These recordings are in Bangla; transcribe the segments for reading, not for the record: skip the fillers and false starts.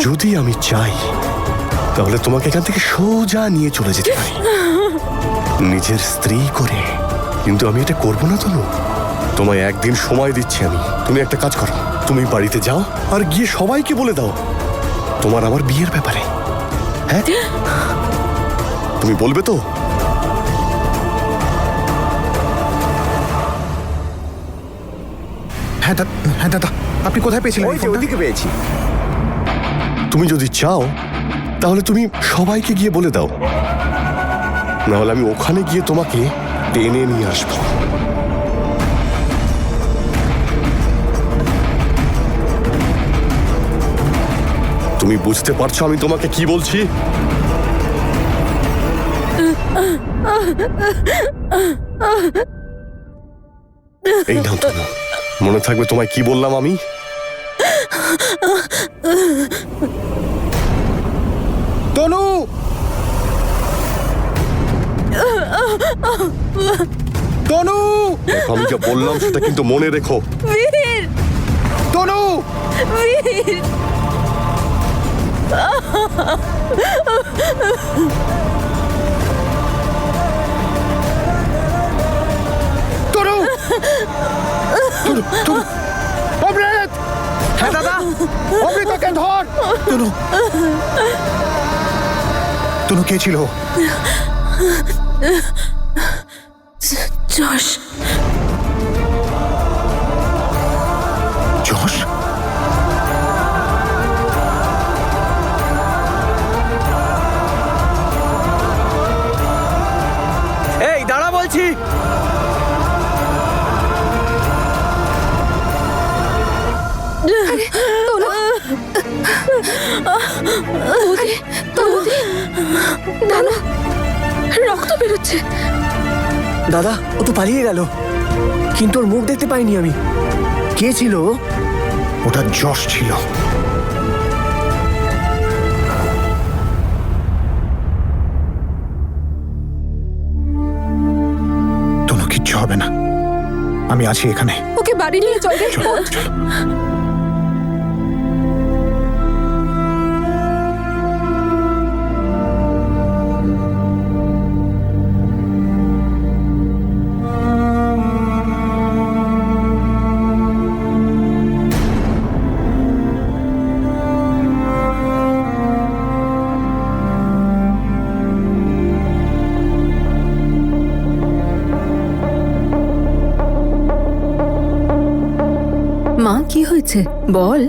যদি আমি চাই তাহলে তোমাকে এখান থেকে সোজা নিয়ে চলে যেতে পারি নিজের স্ত্রী করে, কিন্তু আমি এটা করবো না। তনু, তোমায় একদিন সময় দিচ্ছি আমি। তুমি একটা কাজ করো, তুমি বাড়িতে যাও আর গিয়ে সবাইকে বলে দাও তোমার আমার বিয়ের ব্যাপারে। হ্যাঁ, তুমি বলবে তো? হ্যাঁ দাদা, আপনি কোথায় পেয়েছিলেন? ওই যে ওদিকে পেয়েছি। তুমি যদি চাও তাহলে তুমি সবাইকে গিয়ে বলে দাও, নাহলে আমি ওখানে গিয়ে তোমাকে টেনে নিয়ে আসবো। তুমি বুঝতে পারছো আমি তোমাকে কি বলছি? এই নাও তনু, মনে থাকবে তোমায় কি বললাম আমি? তনু! তনু! আমি যা বললাম সেটা কিন্তু মনে রেখো। বীর! তনু! বীর! তনু! তনু! তনু! অমৃত! হ্যাঁ দাদা, অমৃত ওকে ধর! তনু! তনু, কে ছিল? যশ। যশ? এই দাঁড়া বলছি। দাদা, রক্ত বেরোচ্ছে। দাদা, ও তো পালিয়ে গেল, কিন্তু ওর মুখ দেখতে পাইনি আমি। কে ছিল ও? ওটা যশ ছিল। তনু, কিচ্ছু হবে না, আমি আছি এখানে। ওকে বাড়ি নিয়ে চল রে। চলো, চলো। মা, কি হয়েছে বল।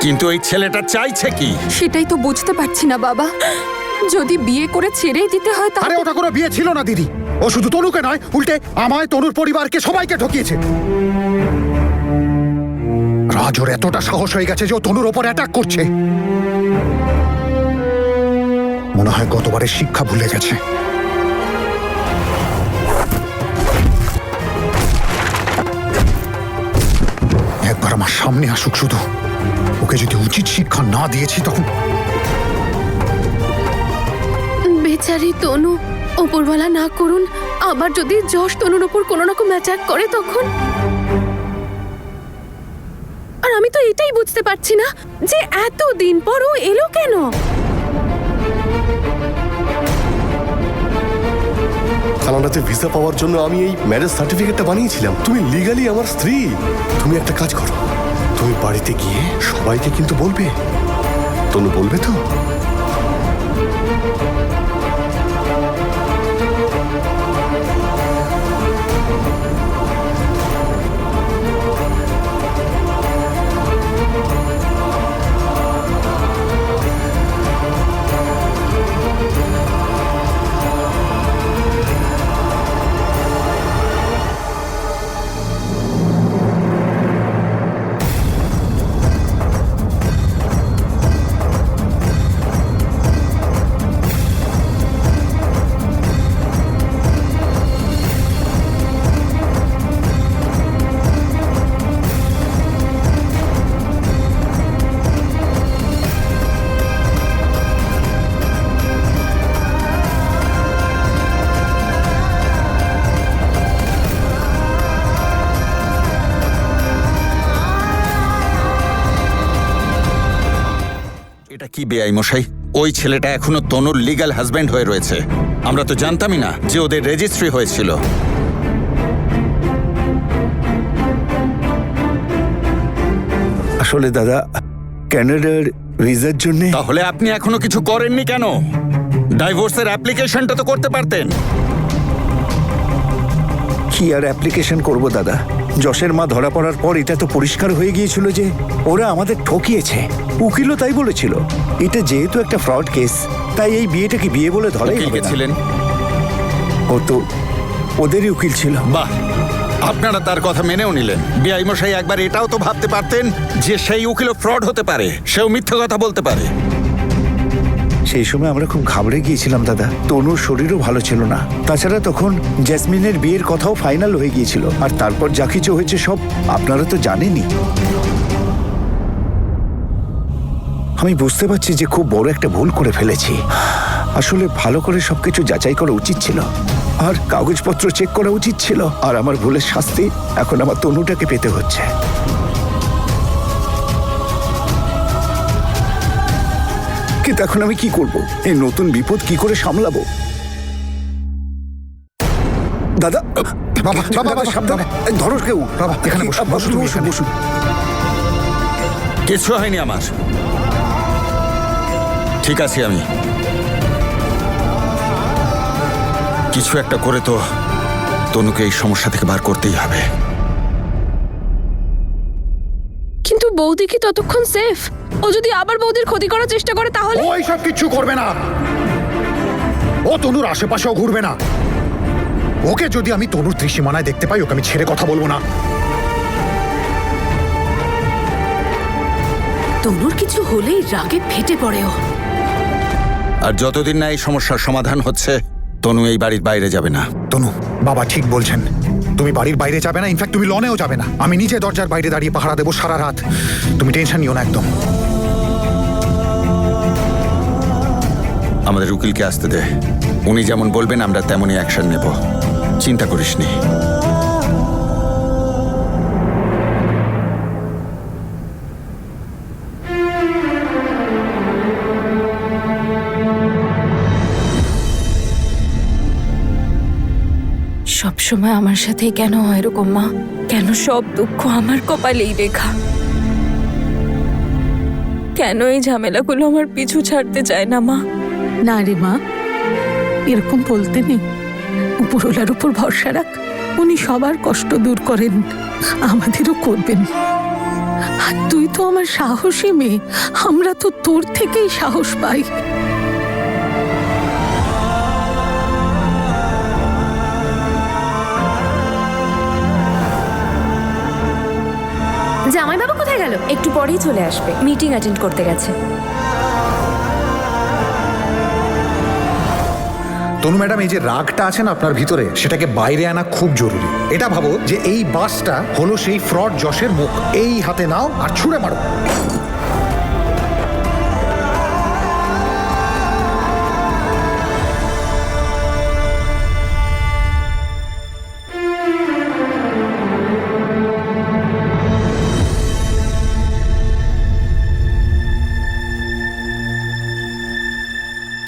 কিন্তু এই ছেলেটা চাইছে কি? সেটাই তো বুঝতে পারছি না বাবা। যদি বিয়ে করে ছেড়েই দিতে হয় আরে তাহলে ওটা কোনো বিয়ে ছিল না দিদি। ও শুধু তনুকে নয়, উল্টে আমায়, তনুর পরিবারকে, সবাইকে ঠকিয়েছে। রাজ ওর এতটা সাহস হয়ে গেছে যে ও তনুর ওপর অ্যাটাক করছে। মনে হয় গতবারের শিক্ষা ভুলে গেছে। একবার আমার সামনে আসুক শুধু। ওকে যদি উচিত শিক্ষা না দিয়েছি তখন। বেচারি তনু, ওপরওয়ালা না করুন আবার যদি যশ তনুর ওপর কোনো রকম অ্যাটাক করে তখন। আর আমি তো এটাই বুঝতে পারছি না যে এত দিন পর ও এলো কেন। কানাডাতে ভিসা পাওয়ার জন্য আমি এই ম্যারেজ সার্টিফিকেটটা বানিয়েছিলাম। তুমি লিগালি আমার স্ত্রী। তুমি একটা কাজ করো, তুমি বাড়িতে গিয়ে সবাইকে কিন্তু বলবে। তনু বলবে তো? এটা কি বেআই মশাই? ওই ছেলেটা এখনো তনুর লিগ্যাল হাজবেন্ড হয়ে রয়েছে। আমরা তো জানতামই না যে ওদের রেজিস্ট্রি হয়েছিল। আসলে দাদা, কানাডার ভিসার জন্য তাহলে আপনি এখনো কিছু করেননি কেন? ডাইভোর্সের অ্যাপ্লিকেশনটা তো করতে পারতেন। কি আর অ্যাপ্লিকেশন করব দাদা? যশের মা ধরা পড়ার পর এটা তো পরিষ্কার হয়ে গিয়েছিল যে ওরা আমাদের ঠকিয়েছে। উকিলও তাই বলেছিল। এটা যেহেতু একটা ফ্রড কেস, তাই এই বিয়েটাকে বিয়ে বলে ধরাই উকিল হবে কে না। ছিলেন? ও তো ওদেরই উকিল ছিল। বাহ, আপনারা তার কথা মেনেও নিলেন। বেআই মশাই, একবার এটাও তো ভাবতে পারতেন যে সেই উকিলও ফ্রড হতে পারে, সেও মিথ্যে কথা বলতে পারে। সেই সময় আমরা খুব ঘাবড়ে গিয়েছিলাম দাদা। তনুর শরীরও ভালো ছিল না। তাছাড়া তখন জ্যাসমিনের বিয়ের কথাও ফাইনাল হয়ে গিয়েছিল। আর তারপর যা কিছু হয়েছে সব আপনারা তো জানেনই। আমি বুঝতে পারছি যে খুব বড় একটা ভুল করে ফেলেছি। আসলে ভালো করে সবকিছু যাচাই করা উচিত ছিল, আর কাগজপত্র চেক করা উচিত ছিল। আর আমার ভুলের শাস্তি এখন আমার তনুটাকে পেতে হচ্ছে। কিন্তু এখন আমি কি করব? এই নতুন বিপদ কি করে সামলাবো? দাদা, বাবা, বাবা, সাবধানে ধরো কেউ। বাবা, এখানে বসো, বসো তুমি এখানে। বসুন। কিছু হয়নি আমার। ঠিক আছে, আমি কিছু একটা করে তো তনুকে এই সমস্যা থেকে বার করতেই হবে। কিন্তু বৌদি কি ততক্ষণ সেফ? ও যদি আবার বৌদির ক্ষতি করার চেষ্টা করে তাহলে? ও এইসব কিচ্ছু করবে না। ও তনুর আশেপাশেও ঘুরবে না। ওকে যদি আমি তনুর ত্রিসীমানায় দেখতে পাই, ওকে আমি ছেড়ে কথা বলবো না। তনুর কিছু হলেই রাগে ফেটে পড়ে ও। আর যতদিন না এই সমস্যার সমাধান হচ্ছে, তনু এই বাড়ির বাইরে যাবে না। তনু, বাবা ঠিক বলছেন। তুমি বাড়ির বাইরে যাবে না, ইনফ্যাক্ট তুমি লনেও যাবে না। আমি নিজে দরজার বাইরে দাঁড়িয়ে পাহারা দেবো সারা রাত। তুমি টেনশন নিও না একদম। আমাদের উকিলকে আসতে দে। উনি যেমন বলবেন আমরা তেমনই অ্যাকশন নেব। চিন্তা করিস নি। সবসময় আমার সাথে কেন হয় এরকম মা? কেন সব দুঃখ আমার কপালেই লেখা? কেন এই ঝামেলাগুলো আমার পিছু ছাড়তে চায় না মা? না রে মা, এরকম বলতে নেই। উপরওয়ালার উপর ভরসা রাখ, উনি সবার কষ্ট দূর করেন, আমাদেরও করবেন। আর তুই তো আমার সাহসী মেয়ে, আমরা তো তোর থেকেই সাহস পাই। জামাইবাবু কোথায় গেল? একটু পরেই চলে আসবে, মিটিং অ্যাটেন্ড করতে গেছে। তনু ম্যাডাম, এই যে রাগটা আছে না আপনার ভিতরে, সেটাকে বাইরে আনা খুব জরুরি। এটা ভাবো যে এই বাসটা হলো সেই ফ্রড যশের মুখ। এই হাতে নাও আর ছুঁড়ে মারো।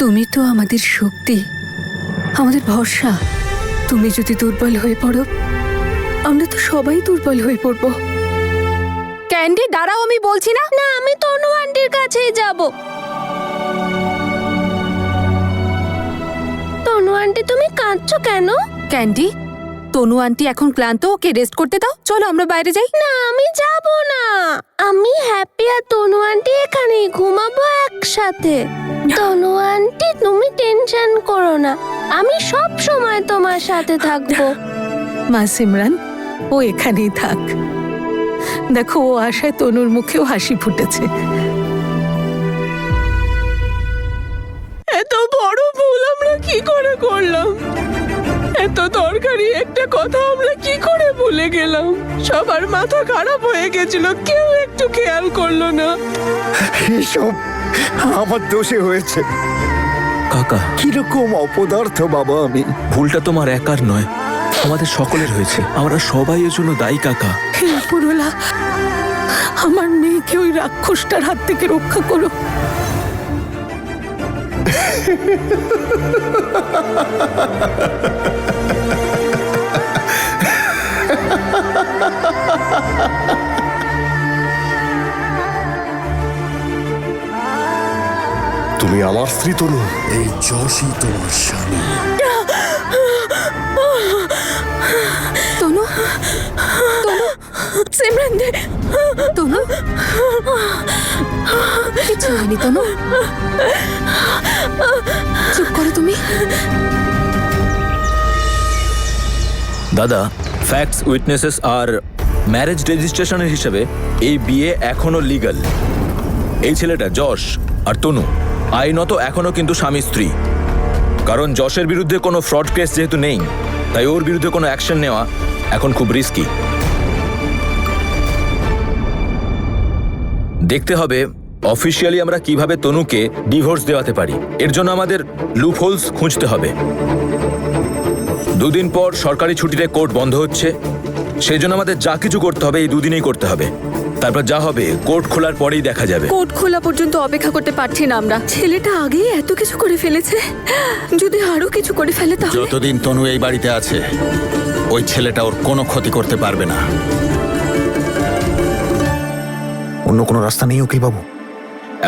তুমি তো আমাদের শক্তি, আমাদের ভরসা। তুমি যদি দুর্বল হয়ে পড়ো, আমরা তো সবাই দুর্বল হয়ে পড়বো। ক্যান্ডি দাঁড়াও, আমি বলছি না। না, আমি তনু আন্টির কাছেই যাব। তনু আন্টি, তুমি কাঁদছো কেন? ক্যান্ডি, তনু আন্টি এখন ক্লান্ত, ওকে রেস্ট করতে দাও। চলো আমরা বাইরে যাই। না, আমি যাব না। আমি হ্যাপি আর তনু আন্টি এখানেই ঘুমাবো একসাথে। তনু আন্টি, তুমি টেনশন করো না, আমি সব সময় তোমার সাথে থাকবো। মা সিমরান, ও এখানেই থাক। দেখো, ও আশায় তনুর মুখেও হাসি ফুটেছে। এত বড় ভুল আমরা কি করে করলাম? এত দরকারি একটা কথা আমরা কি করে ভুলে গেলাম? সবার মাথা খারাপ হয়ে গেছিল, কেউ একটু খেয়াল করলো না। এসব আমার দোষে হয়েছে। কাকা, কিরকম অপদার্থ বাবা আমি। ভুলটা তোমার একার নয়, আমাদের সকলের হয়েছে। আমরা সবাই এর জন্য দায়ী কাকা। হে উপরওয়ালা, আমার মেয়েকে ওই রাক্ষসটার হাত থেকে রক্ষা করো। তুমি আমার স্ত্রী তনু, এই যশই তোমার স্বামী। তনু, তনু, সিমরান দে, তনু, কিছু হয়নি তনু, চুপ করো তুমি। দাদা, ফ্যাক্টস, উইটনেসেস আর ম্যারেজ রেজিস্ট্রেশনের হিসেবে এই বিয়ে এখনো লিগ্যাল। এই ছেলেটা যশ আর তনু আইনত এখনো কিন্তু স্বামী স্ত্রী। কারণ যশের বিরুদ্ধে কোনো ফ্রড কেস যেহেতু নেই, তাই ওর বিরুদ্ধে কোনো অ্যাকশন নেওয়া এখন খুব রিস্কি। দেখতে হবে অফিসিয়ালি আমরা কিভাবে তনুকে ডিভোর্স দেওয়াতে পারি। এর জন্য আমাদের লুপহোলস খুঁজতে হবে। 2 দিন পর সরকারি ছুটিতে কোর্ট বন্ধ হচ্ছে, সেই জন্য আমাদের যা কিছু করতে হবে এই 2 দিনেই করতে হবে। তারপর যা হবে কোর্ট খোলার পরেই দেখা যাবে। কোর্ট খোলা পর্যন্ত অপেক্ষা করতে পারছি না আমরা। ছেলেটা আগেই এত কিছু করে ফেলেছে, যদি আরো কিছু করে ফেলে তাহলে। যতদিন তনু এই বাড়িতে আছে ওই ছেলেটা ওর কোনো ক্ষতি করতে পারবে না। অন্য কোনো রাস্তা নেই উকিল বাবু?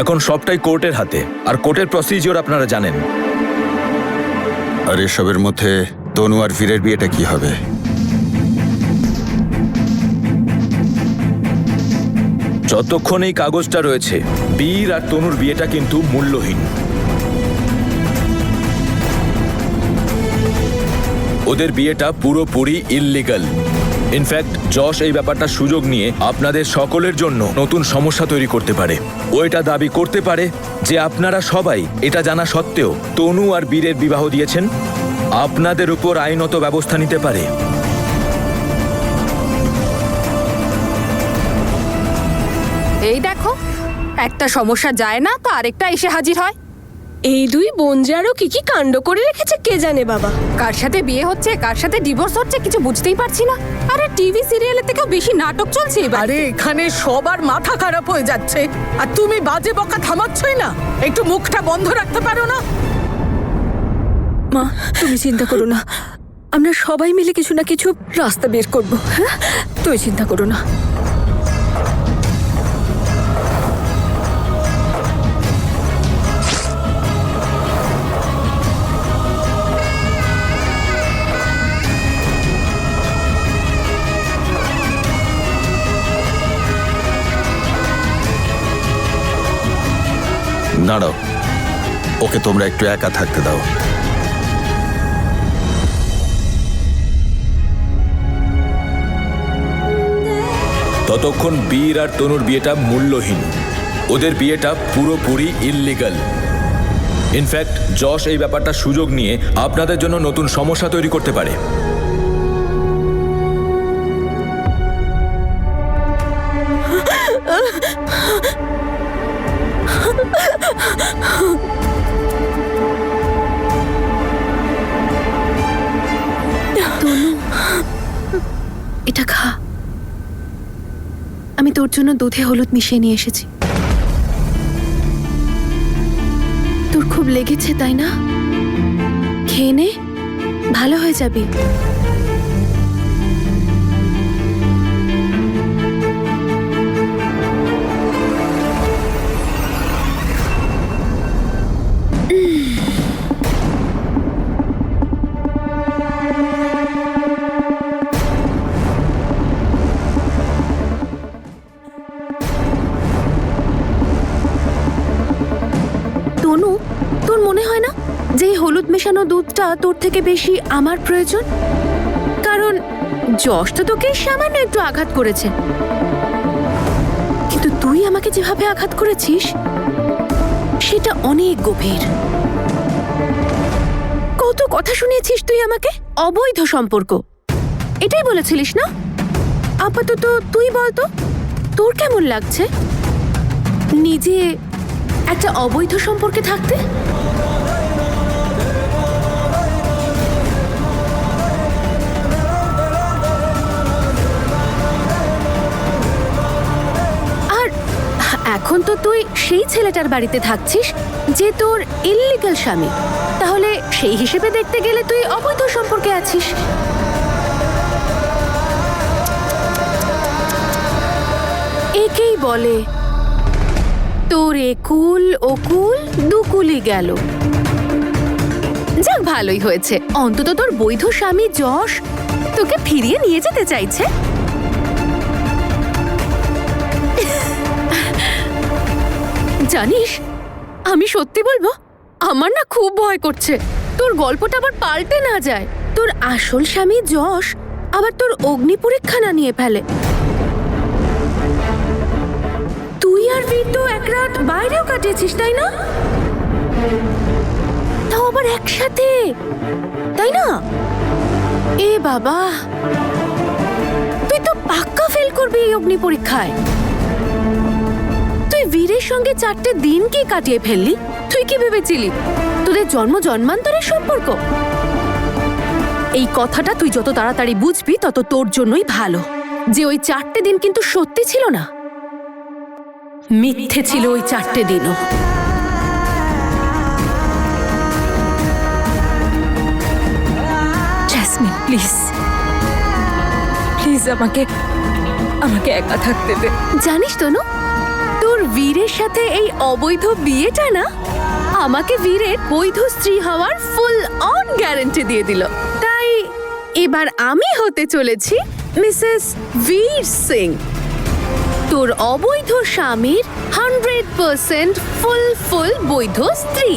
এখন সবটাই কোর্টের হাতে, আর কোর্টের প্রসিজিওর আপনারা জানেন। আর এসবের মধ্যে তনু আর বীরের বিয়েটা কি হবে? যতক্ষণ এই কাগজটা রয়েছে বীর আর তনুর বিয়েটা কিন্তু মূল্যহীন। ওদের বিয়েটা পুরোপুরি ইললিগাল। ইনফ্যাক্ট যশ এই ব্যাপারটা সুযোগ নিয়ে আপনাদের সকলের জন্য নতুন সমস্যা তৈরি করতে পারে। ও এটা দাবি করতে পারে যে আপনারা সবাই এটা জানা সত্ত্বেও তনু আর বীরের বিবাহ দিয়েছেন, আপনাদের উপর আইনত ব্যবস্থা নিতে পারে। এই দেখো, একটা সমস্যা যায় না তো আরেকটা এসে হাজির হয়। এই 2 বোনজারও কি কি কাণ্ড করে রেখেছে কে জানে বাবা। কার সাথে বিয়ে হচ্ছে, কার সাথে ডিভোর্স হচ্ছে কিছু বুঝতেই পারছি না। আরে টিভি সিরিয়ালের থেকেও বেশি নাটক চলছে এবার। আরে এখানে সবার মাথা খারাপ হয়ে যাচ্ছে, আর তুমি বাজে বকা থামাচ্ছই না। একটু মুখটা বন্ধ রাখতে পারো না? মা, তুমি চিন্তা করো না, আমরা সবাই মিলে কিছু না কিছু রাস্তা বের করব। হ্যাঁ, তুমি চিন্তা করো না। দাঁড়াও, ওকে তোমরা একটু একা থাকতে দাও। ততক্ষণ বীর আর তনুর বিয়েটা মূল্যহীন। ওদের বিয়েটা পুরোপুরি ইললিগাল। ইনফ্যাক্ট যশ এই ব্যাপারটা সুযোগ নিয়ে আপনাদের জন্য নতুন সমস্যা তৈরি করতে পারে। এটা খা, আমি তোর জন্য দুধে হলুদ মিশিয়ে নিয়ে এসেছি। তোর খুব লেগেছে তাই না? খেয়ে নে, ভালো হয়ে যাবি। তনু, তোর মনে হয় না যে এই হলুদ মেশানো দুধটা তোর থেকে বেশি আমার প্রয়োজন? কারণ যশ তো তোকে সামান্য একটু আঘাত করেছে, কিন্তু তুই আমাকে যেভাবে আঘাত করেছিস সেটা অনেক গভীর। কত কথা শুনিয়েছিস তুই আমাকে, অবৈধ সম্পর্ক এটাই বলেছিলিস না? আপাতত তুই বলতো তোর কেমন লাগছে নিজে একটা অবৈধ সম্পর্কে থাকতে? আর এখন তো তুই সেই ছেলেটার বাড়িতে থাকছিস যে তোর ইললিগাল স্বামী। তাহলে সেই হিসেবে দেখতে গেলে তুই অবৈধ সম্পর্কে আছিস। একেই বলে তোর একুল ওকুল দুকুলি গেল। যাক, ভালোই হয়েছে, অন্তত তোর বৈধ স্বামী যশ তোকে ফিরিয়ে নিয়ে যেতে চাইছে। জানিস, আমি সত্যি বলবো, আমার না খুব ভয় করছে তোর গল্পটা আবার পাল্টে না যায়, তোর আসল স্বামী যশ আবার তোর অগ্নি পরীক্ষা না নিয়ে ফেলে। তুই আর বীর তো এক রাত বাইরেও কাটিয়েছিস, তাই না? তাও আবার একসাথে, তাই না? এ বাবা, তুই তো পাক্কা ফেল করবি এই অগ্নি পরীক্ষায়। তুই বীরের সঙ্গে 4টে দিন কি কাটিয়ে ফেললি? তুই কি ভেবেছিলি তোদের জন্ম জন্মান্তরের সম্পর্ক? এই কথাটা তুই যত তাড়াতাড়ি বুঝবি তত তোর জন্যই ভালো, যে ওই 4টে দিন কিন্তু সত্যি ছিল না, মিথ্যে ছিল ওই 4টে দিনও। জেসমিন, প্লিজ প্লিজ আমাকে একা থাকতে দে। জানিস তো না, তোর বীরের সাথে এই অবৈধ বিয়েটা না আমাকে বীরের বৈধ স্ত্রী হওয়ার ফুল অন গ্যারান্টি দিয়ে দিল। তাই এবার আমি হতে চলেছি মিসেস বীর সিং, তোর অবৈধ স্বামীর 100% ফুল বৈধ স্ত্রী।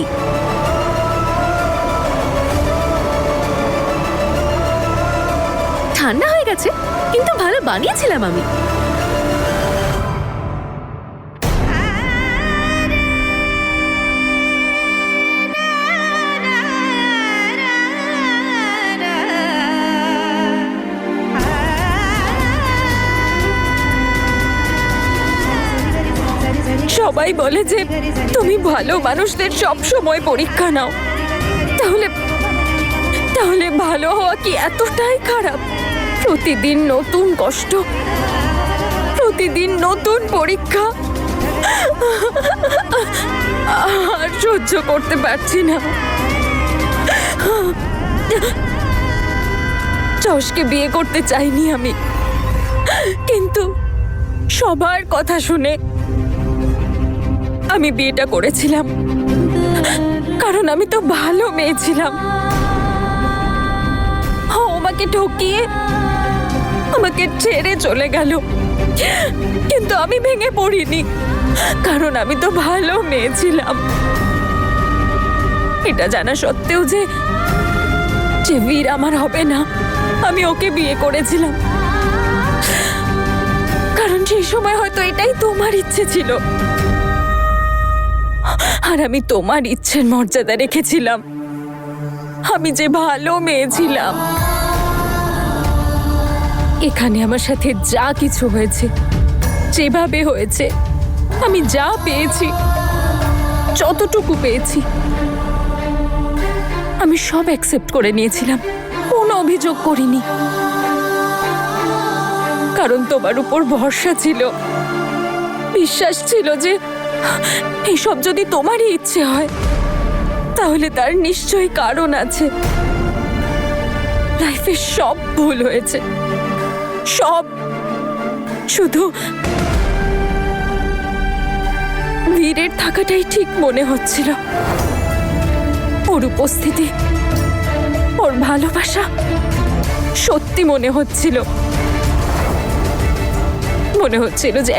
ঠান্ডা হয়ে গেছে, কিন্তু ভালো বানিয়েছিলাম আমি। সবাই বলে যে তুমি ভালো মানুষদের সব সময় পরীক্ষা নাও, তাহলে ভালো হওয়া কি এতটাই খারাপ? প্রতিদিন নতুন কষ্ট, প্রতিদিন নতুন পরীক্ষা, আর সহ্য করতে পারছি না। যশকে বিয়ে করতে চাইনি আমি, কিন্তু সবার কথা শুনে আমি বিয়েটা করেছিলাম, কারণ আমি তো ভালো মেয়ে ছিলাম। আমাকে ঠকিয়ে আমাকে ছেড়ে চলে গেল, কিন্তু আমি ভেঙে পড়িনি, কারণ আমি তো ভালো মেয়ে ছিলাম। এটা জানা সত্ত্বেও যে বীর আমার হবে না, আমি ওকে বিয়ে করেছিলাম, কারণ সেই সময় হয়তো এটাই তোমার ইচ্ছে ছিল, আর আমি তোমার ইচ্ছের মর্যাদা রেখেছিলাম। আমি যে ভালো মেয়ে ছিলাম। এখানে আমার সাথে যা কিছু হয়েছে, যেভাবে হয়েছে, আমি যা পেয়েছি, যতটুকু পেয়েছি, আমি সব অ্যাকসেপ্ট করে নিয়েছিলাম, কোনো অভিযোগ করিনি, কারণ তোমার উপর ভরসা ছিল, বিশ্বাস ছিল যে এইসব যদি তোমারই ইচ্ছে হয় তাহলে তার নিশ্চয়ই কারণ আছে। লাইফে সব ভুল হয়েছে, সব, শুধু বীরের থাকাটাই ঠিক মনে হচ্ছিল। ওর উপস্থিতি, ওর ভালোবাসা সত্যি মনে হচ্ছিল। মনে হচ্ছিল যে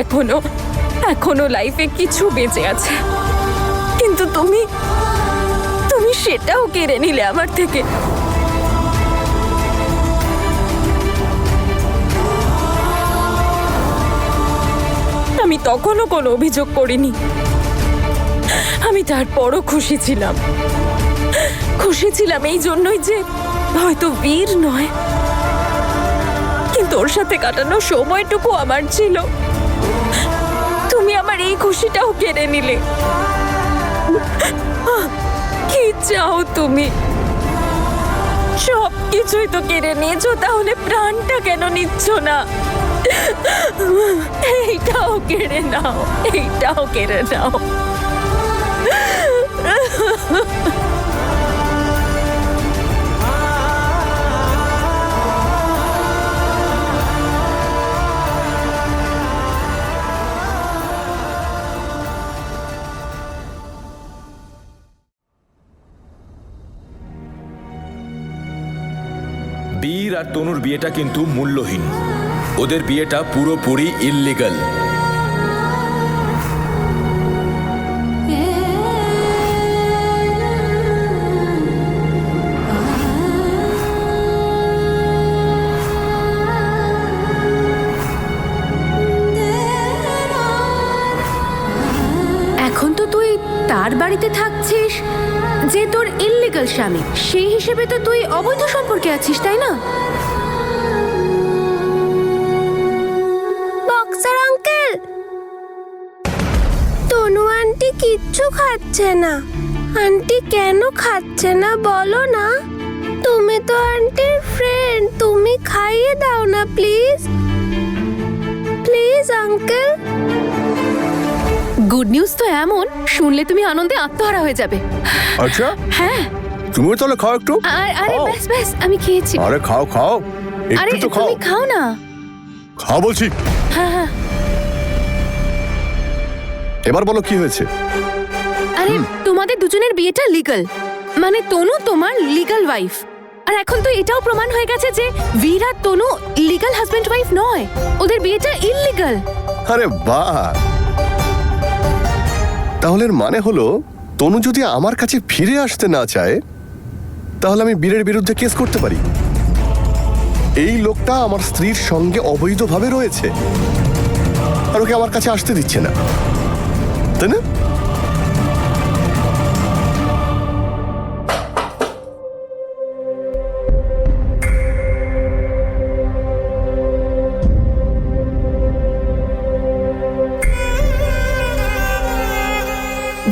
এখনো লাইফে কিছু বেঁচে আছে, কিন্তু তুমি সেটাও কেড়ে নিলে আমার থেকে। আমি তখনও কোনো অভিযোগ করিনি, আমি তারপরও খুশি ছিলাম এই জন্যই যে হয়তো বীর নয়, কিন্তু ওর সাথে কাটানো সময়টুকু আমার ছিল। তুমি আমার এই খুশিটাও কেড়ে নিলে। কি চাও তুমি? সব কিছুই তো কেড়ে নিয়েছো, তাহলে প্রাণটা কেন নিচ্ছ না? এইটাও কেড়ে নাও, এইটাও কেড়ে নাও। বীর আর তনুর বিয়েটা কিন্তু মূল্যহীন। ওদের বিয়েটা পুরোপুরি ইল্লিগাল। এখন তো তুই তার বাড়িতে থাকছিস যে তোর ইল্লিগাল স্বামী, সেই হিসেবে তো তুই অবৈধ সম্পর্কে আছিস, তাই না? বক্সার আঙ্কেল, তনু আন্টি কিচ্ছু খাচ্ছে না। আন্টি কেন খাচ্ছে না বলো না? তুমি তো আন্টির ফ্রেন্ড, তুমি খাইয়ে দাও না please. Please uncle. Good news তো এমন, শুনলে তুমি আনন্দে আত্মহারা হয়ে যাবে। আচ্ছা, হ্যাঁ, তুমিও তাহলে খাও একটু। আরে ব্যাস ব্যাস, আমি খেয়েছি। আরে খাও খাও, আরে একটু তো খাও। তুমি খাও না। খাও বলছি। হ্যাঁ হ্যাঁ। এবার বলো কি হয়েছে? আরে তোমাদের দুজনের বিয়েটা লিগ্যাল, মানে তনু তোমার লিগ্যাল ওয়াইফ। আর এখন তো এটাও প্রমাণ হয়ে গেছে যে বীর আর তনু লিগ্যাল হাজবেন্ড ওয়াইফ নয়, ওদের বিয়েটা ইললিগ্যাল। আরে বাহ, তাহলে এর মানে হলো তনু যদি আমার কাছে ফিরে আসতে না চায় তাহলে আমি বীরের বিরুদ্ধে কেস করতে পারি। এই লোকটা আমার স্ত্রীর সঙ্গে অবৈধভাবে রয়েছে আর ওকে আমার কাছে আসতে দিচ্ছে না, তাই না?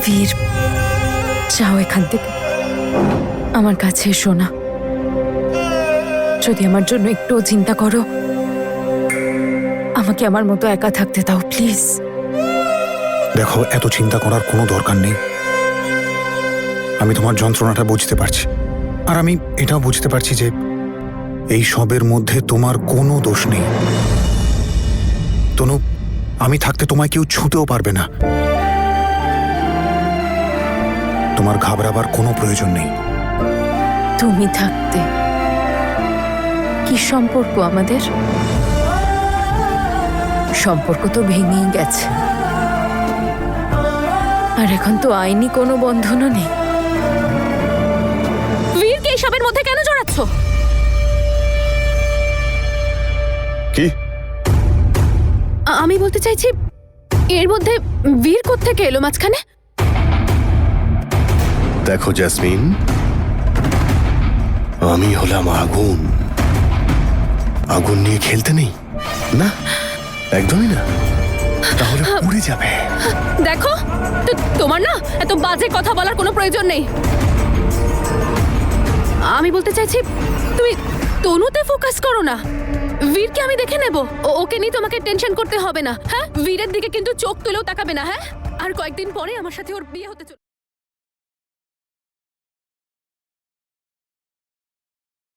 বীর, যাও এখান থেকে, আমার কাছে এসো না। যদি আমার জন্য একটুও চিন্তা করো, আমাকে আমার মতো একা থাকতে দাও প্লিজ। দেখো, এত চিন্তা করার কোনো দরকার নেই। আমি তোমার যন্ত্রণাটা বুঝতে পারছি, আর আমি এটাও বুঝতে পারছি যে এই সবের মধ্যে তোমার কোনো দোষ নেই। তনু, আমি থাকতে তোমায় কেউ ছুঁতেও পারবে না। তোমার ঘাবড়াবার কোনো প্রয়োজন নেই। তুমি থাকতে কি সম্পর্ক আমাদের? সম্পর্ক তো ভেঙেই গেছে, আর এখন তো আইনি কোনো বন্ধনও নেই। বীরকে এসবের মধ্যে কেন জড়াচ্ছ? কি? আমি বলতে চাইছি, এর মধ্যে বীর কোত্থেকে এলো মাঝখানে? দেখো জেসমিন, আমি হলাম আগুন। আগুন নিয়ে খেলতে নেই না, একদমই না, তাহলে পুড়ে যাবে। দেখো, তোমার না এত বাজে কথা বলার কোনো প্রয়োজন নেই। আমি বলতে চাইছি, তুমি তনুতে ফোকাস করো না। বীরকে আমি দেখে নেব, ওকে নিয়ে তোমাকে টেনশন করতে হবে না। হ্যাঁ, বীরের দিকে কিন্তু চোখ তুলেও তাকাবে না। হ্যাঁ, আর কয়েকদিন পরে আমার সাথে ওর বিয়ে হতে চলে।